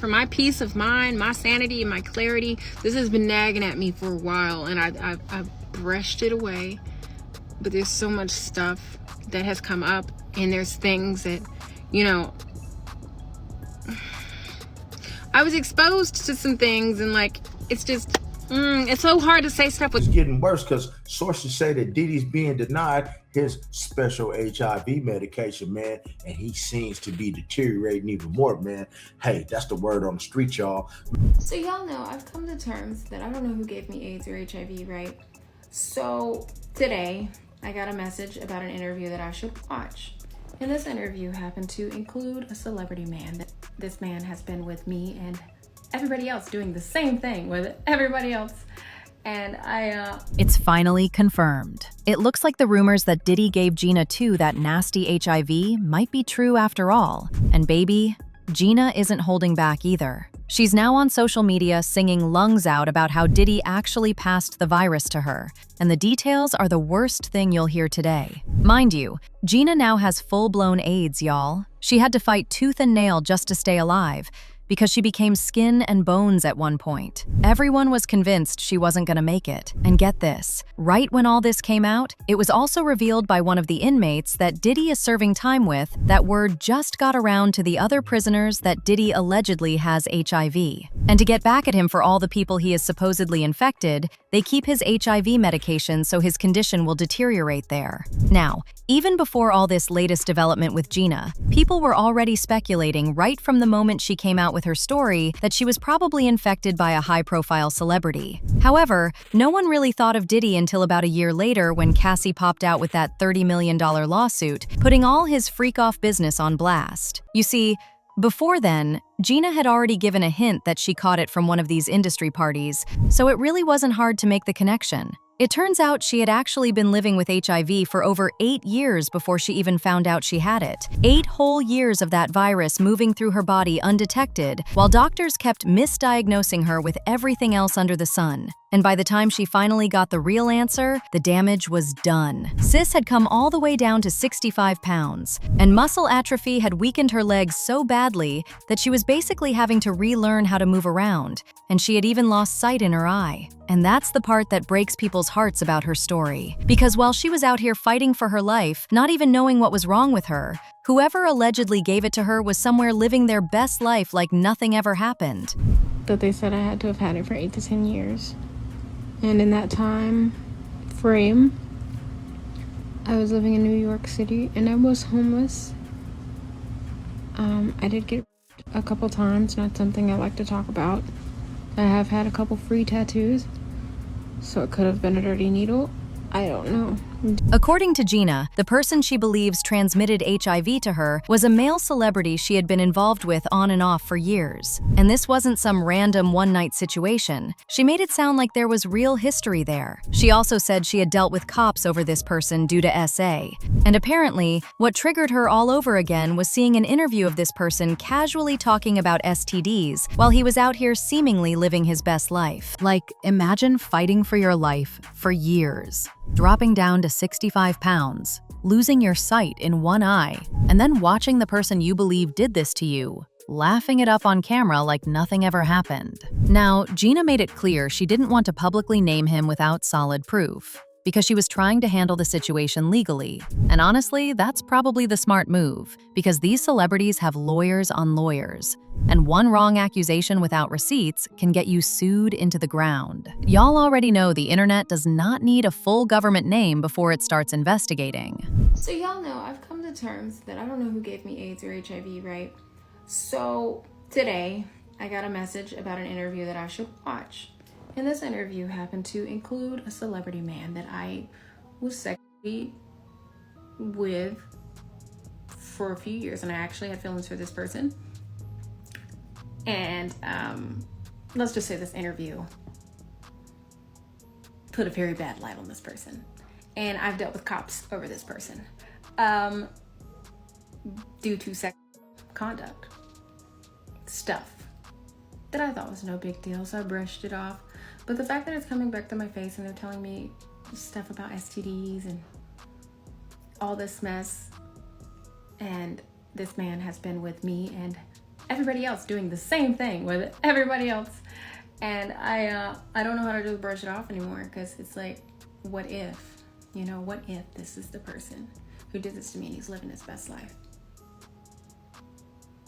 for my peace of mind, my sanity, and my clarity. This has been nagging at me for a while, and I've brushed it away. But there's so much stuff that has come up, and there's things that, you know, I was exposed to some things, and like, it's just, it's so hard to say stuff. It's getting worse because sources say that Diddy's being denied his special HIV medication, man, and he seems to be deteriorating even more, man. Hey, that's the word on the street, y'all. So y'all know, I've come to terms that I don't know who gave me AIDS or HIV, right? So today, I got a message about an interview that I should watch. And this interview happened to include a celebrity man. That this man has been with me and everybody else doing the same thing with everybody else. And It's finally confirmed. It looks like the rumors that Diddy gave Gena Tew that nasty HIV might be true after all. And baby, Gina isn't holding back either. She's now on social media singing lungs out about how Diddy actually passed the virus to her, and the details are the worst thing you'll hear today. Mind you, Gina now has full-blown AIDS, y'all. She had to fight tooth and nail just to stay alive, because she became skin and bones at one point. Everyone was convinced she wasn't gonna make it. And get this, right when all this came out, it was also revealed by one of the inmates that Diddy is serving time with that word just got around to the other prisoners that Diddy allegedly has HIV. And to get back at him for all the people he is supposedly infected, they keep his HIV medication so his condition will deteriorate there. Now, even before all this latest development with Gina, people were already speculating right from the moment she came out with her story that she was probably infected by a high-profile celebrity. However, no one really thought of Diddy until about a year later when Cassie popped out with that $30 million lawsuit, putting all his freak-off business on blast. You see, before then, Gina had already given a hint that she caught it from one of these industry parties, so it really wasn't hard to make the connection. It turns out she had actually been living with HIV for over 8 years before she even found out she had it. 8 whole years of that virus moving through her body undetected, while doctors kept misdiagnosing her with everything else under the sun. And by the time she finally got the real answer, the damage was done. Sis had come all the way down to 65 pounds, and muscle atrophy had weakened her legs so badly that she was basically having to relearn how to move around, and she had even lost sight in her eye. And that's the part that breaks people's hearts about her story. Because while she was out here fighting for her life, not even knowing what was wrong with her, whoever allegedly gave it to her was somewhere living their best life like nothing ever happened. That they said I had to have had it for 8 to 10 years. And in that time frame, I was living in New York City and I was homeless. I did get a couple times, not something I like to talk about. I have had a couple free tattoos, so it could have been a dirty needle. I don't know. According to Gina, the person she believes transmitted HIV to her was a male celebrity she had been involved with on and off for years. And this wasn't some random one-night situation. She made it sound like there was real history there. She also said she had dealt with cops over this person due to SA. And apparently, what triggered her all over again was seeing an interview of this person casually talking about STDs while he was out here seemingly living his best life. Like, imagine fighting for your life for years, dropping down to 65 pounds, losing your sight in one eye, and then watching the person you believe did this to you, laughing it up on camera like nothing ever happened. Now, Gina made it clear she didn't want to publicly name him without solid proof, because she was trying to handle the situation legally. And honestly, that's probably the smart move, because these celebrities have lawyers on lawyers, and one wrong accusation without receipts can get you sued into the ground. Y'all already know the internet does not need a full government name before it starts investigating. So y'all know, I've come to terms that I don't know who gave me AIDS or HIV, right? So today, I got a message about an interview that I should watch. And this interview happened to include a celebrity man that I was sexually with for a few years, and I actually had feelings for this person. And let's just say this interview put a very bad light on this person. And I've dealt with cops over this person due to sexual conduct stuff that I thought was no big deal, so I brushed it off. But the fact that it's coming back to my face and they're telling me stuff about STDs and all this mess, and this man has been with me and everybody else doing the same thing with everybody else. And I don't know how to just brush it off anymore, because it's like, what if? You know, what if this is the person who did this to me and he's living his best life?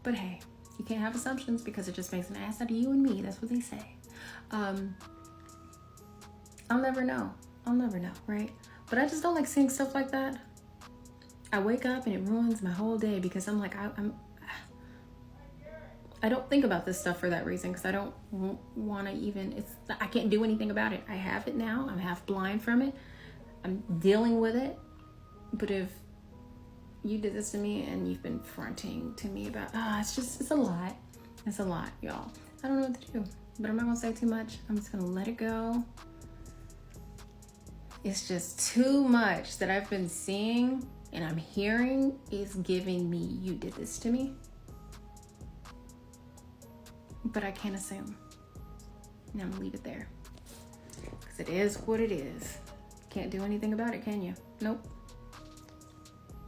But hey, you can't have assumptions because it just makes an ass out of you and me. That's what they say. I'll never know. I'll never know, right? But I just don't like seeing stuff like that. I wake up and it ruins my whole day, because I'm like, I don't think about this stuff for that reason, because I don't want to even, I can't do anything about it. I have it now. I'm half blind from it. I'm dealing with it. But if you did this to me and you've been fronting to me about, it's a lot. It's a lot, y'all. I don't know what to do, but I'm not gonna say too much. I'm just gonna let it go. It's just too much that I've been seeing and I'm hearing is giving me, you did this to me. But I can't assume. And I'm gonna leave it there, because it is what it is. Can't do anything about it, can you? Nope.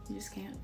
You just can't.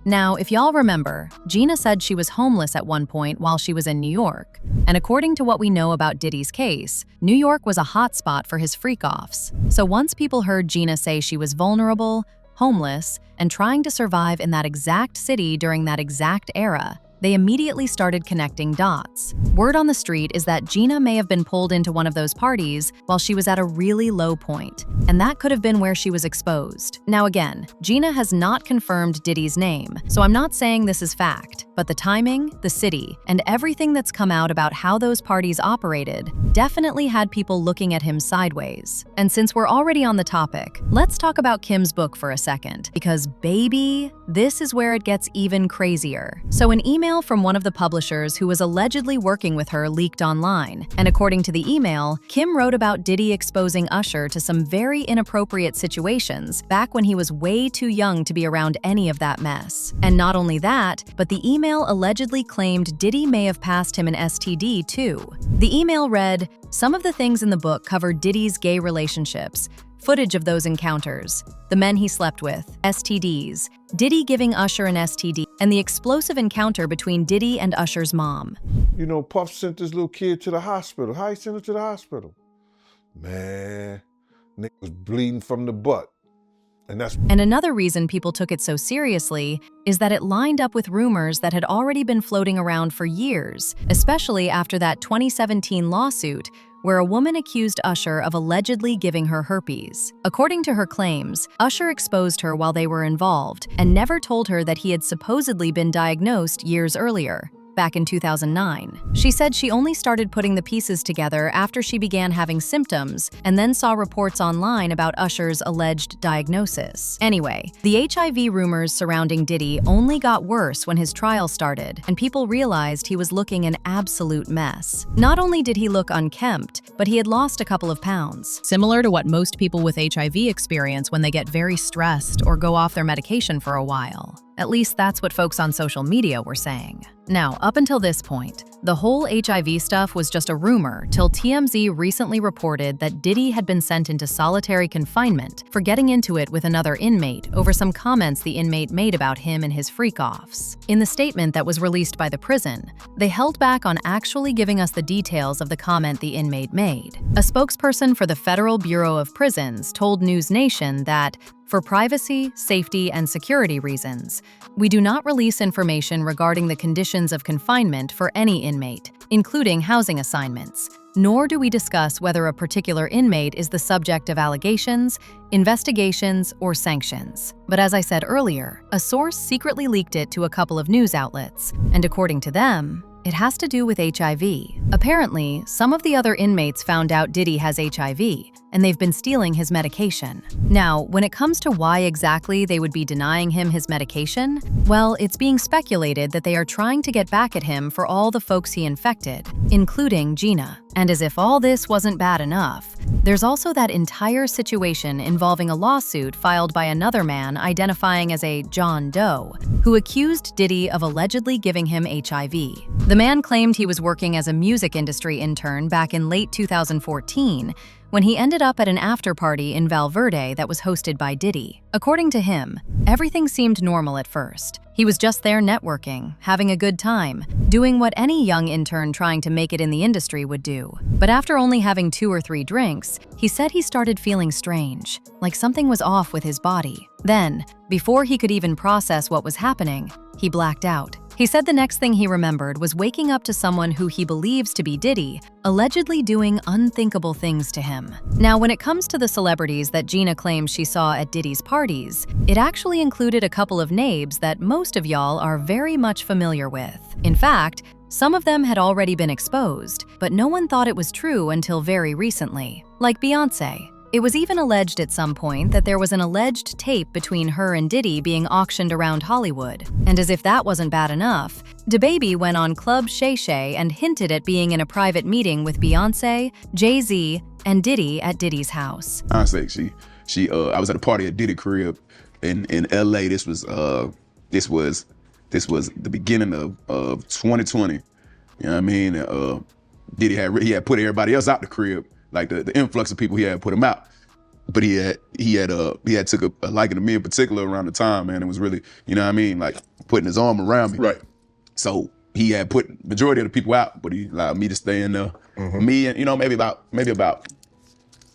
Now, if y'all remember, Gina said she was homeless at one point while she was in New York. And according to what we know about Diddy's case, New York was a hotspot for his freak-offs. So once people heard Gina say she was vulnerable, homeless, and trying to survive in that exact city during that exact era, they immediately started connecting dots. Word on the street is that Gina may have been pulled into one of those parties while she was at a really low point, and that could have been where she was exposed. Now again, Gina has not confirmed Diddy's name, so I'm not saying this is fact, but the timing, the city, and everything that's come out about how those parties operated definitely had people looking at him sideways. And since we're already on the topic, let's talk about Kim's book for a second, because baby, this is where it gets even crazier. So an email from one of the publishers who was allegedly working with her leaked online, and according to the email, Kim wrote about Diddy exposing Usher to some very inappropriate situations back when he was way too young to be around any of that mess. And not only that, but the email allegedly claimed Diddy may have passed him an STD too. The email read, "Some of the things in the book cover Diddy's gay relationships, footage of those encounters, the men he slept with, STDs, Diddy giving Usher an STD, and the explosive encounter between Diddy and Usher's mom." You know, Puff sent this little kid to the hospital. How he sent her to the hospital? Man, nigga was bleeding from the butt. And another reason people took it so seriously is that it lined up with rumors that had already been floating around for years, especially after that 2017 lawsuit where a woman accused Usher of allegedly giving her herpes. According to her claims, Usher exposed her while they were involved and never told her that he had supposedly been diagnosed years earlier. Back in 2009. She said she only started putting the pieces together after she began having symptoms and then saw reports online about Usher's alleged diagnosis. Anyway, the HIV rumors surrounding Diddy only got worse when his trial started, and people realized he was looking an absolute mess. Not only did he look unkempt, but he had lost a couple of pounds. Similar to what most people with HIV experience when they get very stressed or go off their medication for a while. At least that's what folks on social media were saying. Now, up until this point, the whole HIV stuff was just a rumor till TMZ recently reported that Diddy had been sent into solitary confinement for getting into it with another inmate over some comments the inmate made about him and his freak-offs. In the statement that was released by the prison, they held back on actually giving us the details of the comment the inmate made. A spokesperson for the Federal Bureau of Prisons told News Nation that, for privacy, safety, and security reasons, we do not release information regarding the conditions of confinement for any inmate, including housing assignments, nor do we discuss whether a particular inmate is the subject of allegations, investigations, or sanctions. But as I said earlier, a source secretly leaked it to a couple of news outlets, and according to them, it has to do with HIV. Apparently, some of the other inmates found out Diddy has HIV, and they've been stealing his medication. Now, when it comes to why exactly they would be denying him his medication, well, it's being speculated that they are trying to get back at him for all the folks he infected, including Gina. And as if all this wasn't bad enough, there's also that entire situation involving a lawsuit filed by another man identifying as a John Doe, who accused Diddy of allegedly giving him HIV. The man claimed he was working as a music industry intern back in late 2014, when he ended up at an after-party in Valverde that was hosted by Diddy. According to him, everything seemed normal at first. He was just there networking, having a good time, doing what any young intern trying to make it in the industry would do. But after only having 2 or 3 drinks, he said he started feeling strange, like something was off with his body. Then, before he could even process what was happening, he blacked out. He said the next thing he remembered was waking up to someone who he believes to be Diddy, allegedly doing unthinkable things to him. Now, when it comes to the celebrities that Gena claims she saw at Diddy's parties, it actually included a couple of names that most of y'all are very much familiar with. In fact, some of them had already been exposed, but no one thought it was true until very recently, like Beyonce. It was even alleged at some point that there was an alleged tape between her and Diddy being auctioned around Hollywood. And as if that wasn't bad enough, DaBaby went on Club Shay Shay and hinted at being in a private meeting with Beyonce, Jay-Z, and Diddy at Diddy's house. Honestly, I was at a party at Diddy crib in LA. This was the beginning of 2020. You know what I mean? Diddy had put everybody else out the crib. Like the influx of people, he had put him out, but he had took a liking to me in particular around the time, man. It was really, you know what I mean, like putting his arm around me. Right. So he had put majority of the people out, but he allowed me to stay in there. Me and maybe about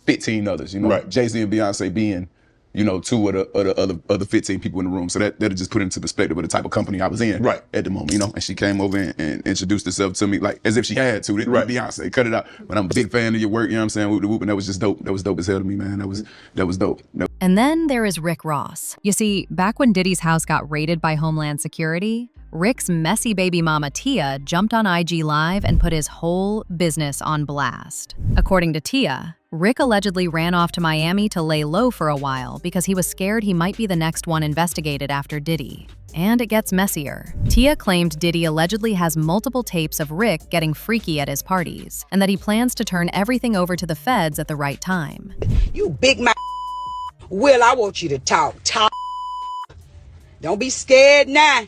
15 others. Right. Jay-Z and Beyonce being 2 of the other 15 people in the room. So that'll just put into perspective of the type of company I was in at the moment, And she came over and introduced herself to me like as if she had to. Right. Beyonce, cut it out. But I'm a big fan of your work, you know what I'm saying? Whoop the whoop, and that was just dope. That was dope as hell to me, man. That was dope. And then there is Rick Ross. You see, back when Diddy's house got raided by Homeland Security, Rick's messy baby mama Tia jumped on IG Live and put his whole business on blast. According to Tia, Rick allegedly ran off to Miami to lay low for a while because he was scared he might be the next one investigated after Diddy. And it gets messier. Tia claimed Diddy allegedly has multiple tapes of Rick getting freaky at his parties, and that he plans to turn everything over to the feds at the right time. You big mouth. Will, I want you to talk. Don't be scared now.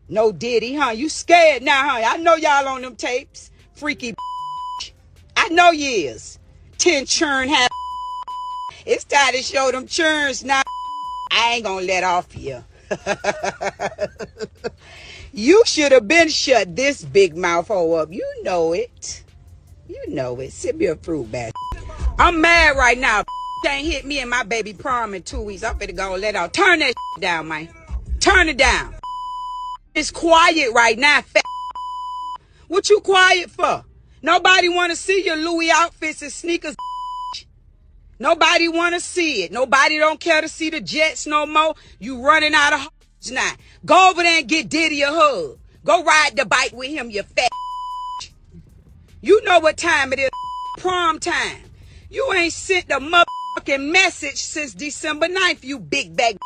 No Diddy, huh? You scared now, huh? I know y'all on them tapes. Freaky. I know you is. 10 churn have. It's time to show them churns now. I ain't gonna let off here. You should have been shut this big mouth hole up. You know it. You know it. Sip your fruit basket. I'm mad right now. Ain't hit me and my baby prom in 2 weeks. I'm finna go let out. Turn that down, man. Turn it down. It's quiet right now, fat. What you quiet for? Nobody want to see your Louis outfits and sneakers. Nobody want to see it. Nobody don't care to see the Jets no more. You running out of hugs now. Go over there and get Diddy a hug. Go ride the bike with him, you fat. You know what time it is. Prom time. You ain't sent a motherfucking message since December 9th, you big bag.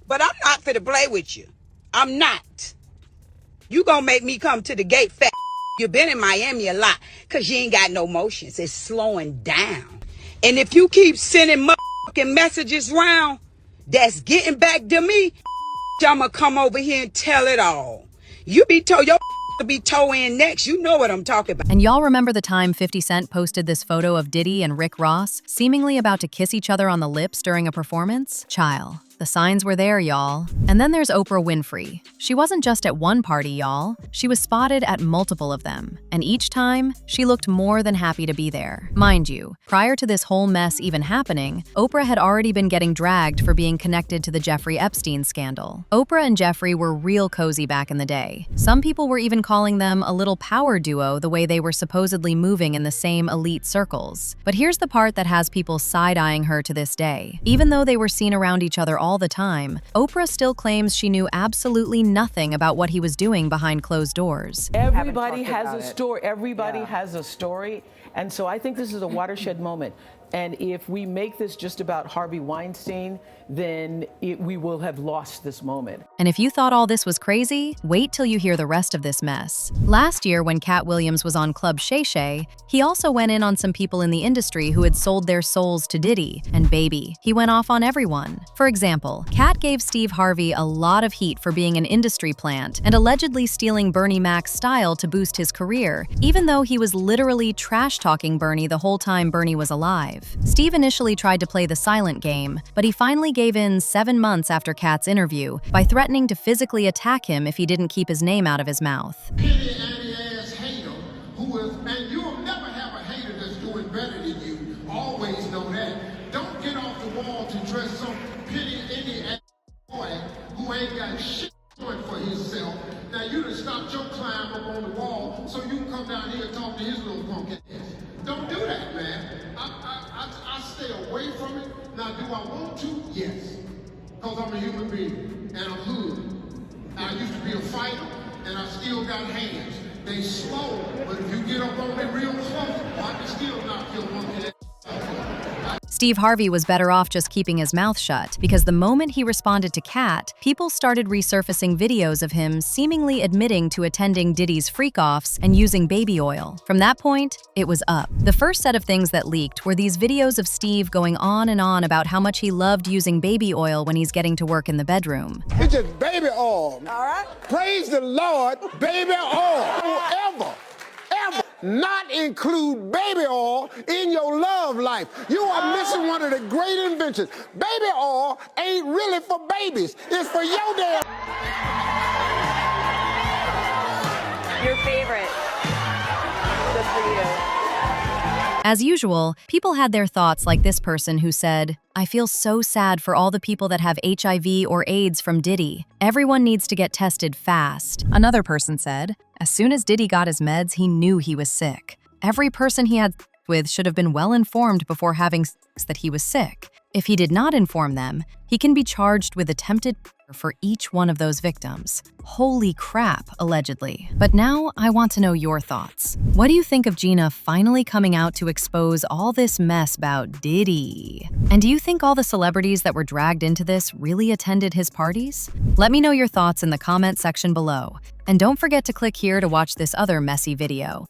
But I'm not finna play with you. I'm not. You gonna make me come to the gate, fat. You been in Miami a lot because you ain't got no motions. It's slowing down. And if you keep sending motherfucking messages around that's getting back to me, I'm gonna come over here and tell it all. You be told your to be toe in next. You know what I'm talking about. And y'all remember the time 50 Cent posted this photo of Diddy and Rick Ross seemingly about to kiss each other on the lips during a performance? Child. The signs were there, y'all. And then there's Oprah Winfrey. She wasn't just at one party, y'all. She was spotted at multiple of them. And each time, she looked more than happy to be there. Mind you, prior to this whole mess even happening, Oprah had already been getting dragged for being connected to the Jeffrey Epstein scandal. Oprah and Jeffrey were real cozy back in the day. Some people were even calling them a little power duo the way they were supposedly moving in the same elite circles. But here's the part that has people side-eyeing her to this day. Even though they were seen around each other all the time, Oprah still claims she knew absolutely nothing about what he was doing behind closed doors. Everybody has a story. Everybody has a story. And so I think this is a watershed moment. And if we make this just about Harvey Weinstein, then we will have lost this moment. And if you thought all this was crazy, wait till you hear the rest of this mess. Last year, when Cat Williams was on Club Shay Shay, he also went in on some people in the industry who had sold their souls to Diddy. And baby, he went off on everyone. For example, Cat gave Steve Harvey a lot of heat for being an industry plant and allegedly stealing Bernie Mac's style to boost his career, even though he was literally trash-talking Bernie the whole time Bernie was alive. Steve initially tried to play the silent game, but he finally gave in 7 months after Cat's interview by threatening to physically attack him if he didn't keep his name out of his mouth. Penny ass hater who is, and you'll never have a hater that's doing better than you. Always know that. Don't get off the wall to dress some penny ass boy who ain't got shit going for himself. Now you done stopped your climb up on the wall so you can come down here and talk to his little punk ass. Don't do that, man. I stay away from it. Now, do I want to? Yes. Because I'm a human being and I'm hood. I used to be a fighter and I still got hands. They slow, but if you get up on me real close, I can still knock your monkey ass. Steve Harvey was better off just keeping his mouth shut, because the moment he responded to Cat, people started resurfacing videos of him seemingly admitting to attending Diddy's freak-offs and using baby oil. From that point, it was up. The first set of things that leaked were these videos of Steve going on and on about how much he loved using baby oil when he's getting to work in the bedroom. It's just baby oil. All right. Praise the Lord, baby oil. Ever not include baby oil in your love life. You are missing one of the great inventions. Baby oil ain't really for babies. It's for your damn. Your favorite. Good for you. As usual, people had their thoughts, like this person who said, "I feel so sad for all the people that have HIV or AIDS from Diddy. Everyone needs to get tested fast." Another person said, "As soon as Diddy got his meds, he knew he was sick. Every person he had sex with should have been well informed before having sex that he was sick. If he did not inform them, he can be charged with attempted murder for each one of those victims." Holy crap, allegedly. But now I want to know your thoughts. What do you think of Gina finally coming out to expose all this mess about Diddy? And do you think all the celebrities that were dragged into this really attended his parties? Let me know your thoughts in the comment section below. And don't forget to click here to watch this other messy video.